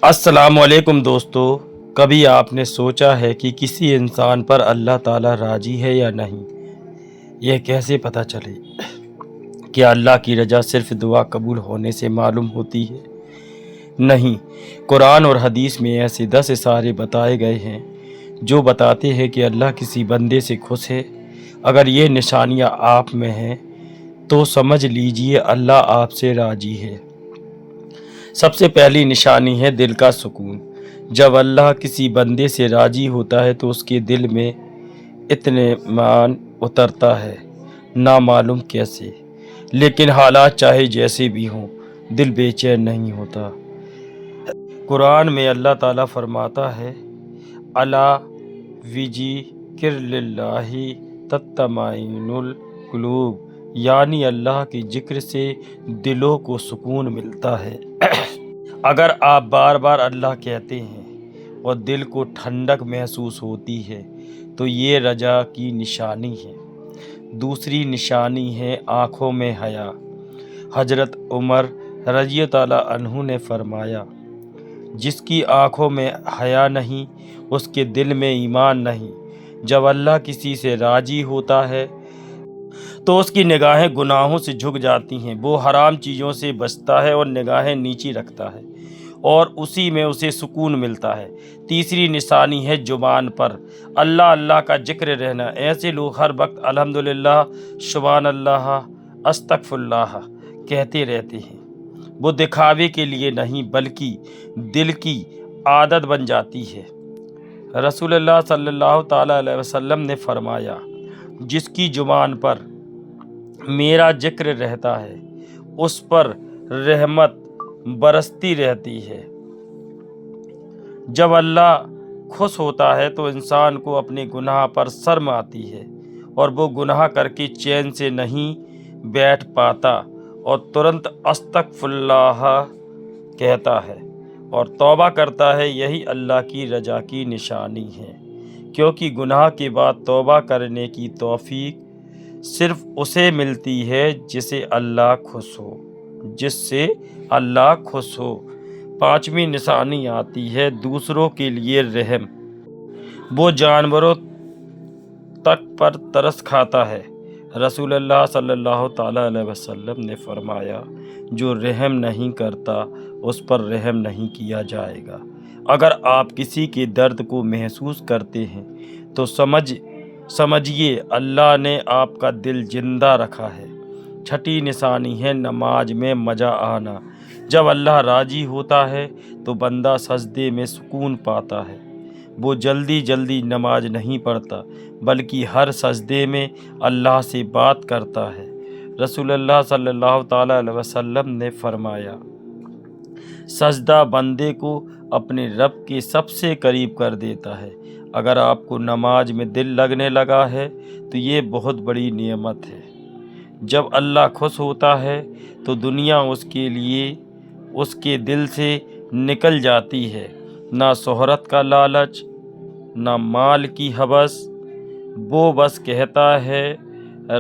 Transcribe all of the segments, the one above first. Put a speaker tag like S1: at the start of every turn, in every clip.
S1: السلام علیکم دوستو، کبھی آپ نے سوچا ہے کہ کسی انسان پر اللہ تعالیٰ راضی ہے یا نہیں؟ یہ کیسے پتہ چلے؟ کیا اللہ کی رضا صرف دعا قبول ہونے سے معلوم ہوتی ہے؟ نہیں، قرآن اور حدیث میں ایسے 10 اشارے بتائے گئے ہیں جو بتاتے ہیں کہ اللہ کسی بندے سے خوش ہے۔ اگر یہ نشانیاں آپ میں ہیں تو سمجھ لیجئے اللہ آپ سے راضی ہے۔ سب سے پہلی نشانی ہے دل کا سکون۔ جب اللہ کسی بندے سے راضی ہوتا ہے تو اس کے دل میں اطمینان اترتا ہے، نہ معلوم کیسے، لیکن حالات چاہے جیسے بھی ہوں دل بے چین نہیں ہوتا۔ قرآن میں اللہ تعالیٰ فرماتا ہے الا بذکر اللہ تطمئن القلوب، یعنی اللہ کے ذکر سے دلوں کو سکون ملتا ہے۔ اگر آپ بار بار اللہ کہتے ہیں اور دل کو ٹھنڈک محسوس ہوتی ہے تو یہ رضا کی نشانی ہے۔ دوسری نشانی ہے آنکھوں میں حیا۔ حضرت عمر رضی اللہ عنہ نے فرمایا جس کی آنکھوں میں حیا نہیں اس کے دل میں ایمان نہیں۔ جب اللہ کسی سے راضی ہوتا ہے تو اس کی نگاہیں گناہوں سے جھک جاتی ہیں، وہ حرام چیزوں سے بچتا ہے اور نگاہیں نیچی رکھتا ہے اور اسی میں اسے سکون ملتا ہے۔ تیسری نشانی ہے زبان پر اللہ اللہ کا ذکر رہنا۔ ایسے لوگ ہر وقت الحمدللہ، سبحان اللہ، استغفر اللہ کہتے رہتے ہیں۔ وہ دکھاوے کے لیے نہیں بلکہ دل کی عادت بن جاتی ہے۔ رسول اللہ صلی اللہ تعالیٰ علیہ وسلم نے فرمایا جس کی زبان پر میرا ذکر رہتا ہے اس پر رحمت برستی رہتی ہے۔ جب اللہ خوش ہوتا ہے تو انسان کو اپنے گناہ پر شرم آتی ہے اور وہ گناہ کر کے چین سے نہیں بیٹھ پاتا اور ترنت استغفر اللہ کہتا ہے اور توبہ کرتا ہے۔ یہی اللہ کی رضا کی نشانی ہے، کیونکہ گناہ کے بعد توبہ کرنے کی توفیق صرف اسے ملتی ہے جسے اللہ خوش ہو، جس سے اللہ خوش ہو۔ پانچویں نشانی آتی ہے دوسروں کے لیے رحم۔ وہ جانوروں تک پر ترس کھاتا ہے۔ رسول اللہ صلی اللہ تعالیٰ علیہ وسلم نے فرمایا جو رحم نہیں کرتا اس پر رحم نہیں کیا جائے گا۔ اگر آپ کسی کے درد کو محسوس کرتے ہیں تو سمجھیے اللہ نے آپ کا دل زندہ رکھا ہے۔ چھٹی نشانی ہے نماز میں مزہ آنا۔ جب اللہ راضی ہوتا ہے تو بندہ سجدے میں سکون پاتا ہے۔ وہ جلدی نماز نہیں پڑھتا بلکہ ہر سجدے میں اللہ سے بات کرتا ہے۔ رسول اللہ صلی اللہ تعالیٰ علیہ وسلم نے فرمایا سجدہ بندے کو اپنے رب کے سب سے قریب کر دیتا ہے۔ اگر آپ کو نماز میں دل لگنے لگا ہے تو یہ بہت بڑی نعمت ہے۔ جب اللہ خوش ہوتا ہے تو دنیا اس کے لیے اس کے دل سے نکل جاتی ہے۔ نہ شہرت کا لالچ، نہ مال کی ہوس، وہ بس کہتا ہے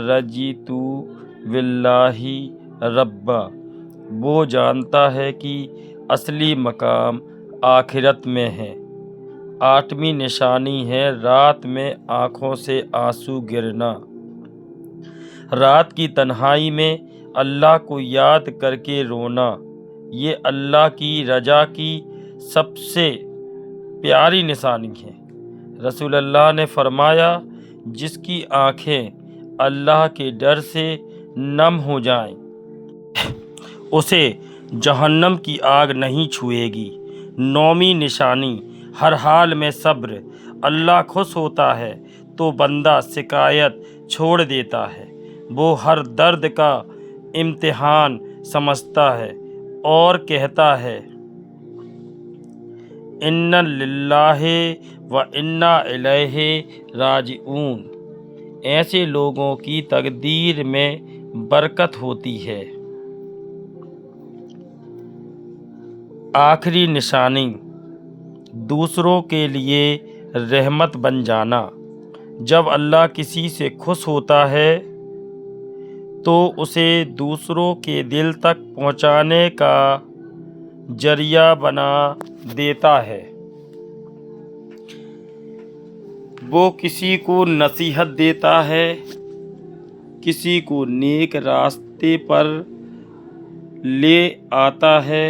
S1: رضیت باللہ ربا۔ وہ جانتا ہے کہ اصلی مقام آخرت میں ہے۔ آٹھویں نشانی ہے رات میں آنکھوں سے آنسو گرنا۔ رات کی تنہائی میں اللہ کو یاد کر کے رونا، یہ اللہ کی رضا کی سب سے پیاری نشانی ہے۔ رسول اللہ نے فرمایا جس کی آنکھیں اللہ کے ڈر سے نم ہو جائیں اسے جہنم کی آگ نہیں چھوئے گی۔ نویں نشانی ہر حال میں صبر۔ اللہ خوش ہوتا ہے تو بندہ شکایت چھوڑ دیتا ہے۔ وہ ہر درد کا امتحان سمجھتا ہے اور کہتا ہے انا للہ و انا الیہ راجعون۔ ایسے لوگوں کی تقدیر میں برکت ہوتی ہے۔ آخری نشانی دوسروں کے لیے رحمت بن جانا۔ جب اللہ کسی سے خوش ہوتا ہے تو اسے دوسروں کے دل تک پہنچانے کا ذریعہ بنا دیتا ہے۔ وہ کسی کو نصیحت دیتا ہے، کسی کو نیک راستے پر لے آتا ہے،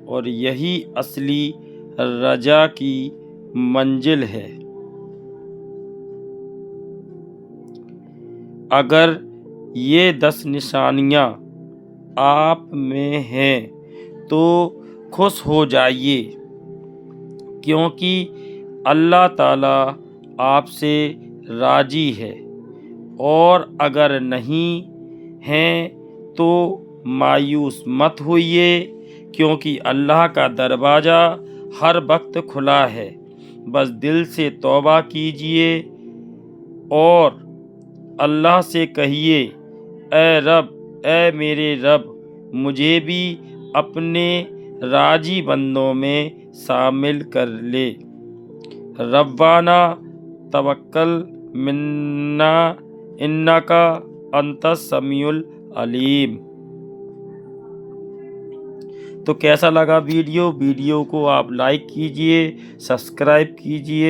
S1: اور یہی اصلی رجا کی منزل ہے۔ اگر یہ 10 نشانیاں آپ میں ہیں تو خوش ہو جائیے، کیونکہ اللہ تعالیٰ آپ سے راضی ہے، اور اگر نہیں ہیں تو مایوس مت ہوئیے، کیونکہ اللہ کا دروازہ ہر وقت کھلا ہے۔ بس دل سے توبہ کیجیے اور اللہ سے کہیے، اے رب، اے میرے رب، مجھے بھی اپنے راضی بندوں میں شامل کر لے۔ ربنا تقبل منا انک انت السمیع العلیم۔ تو کیسا لگا ویڈیو کو آپ لائک کیجئے، سبسکرائب کیجئے۔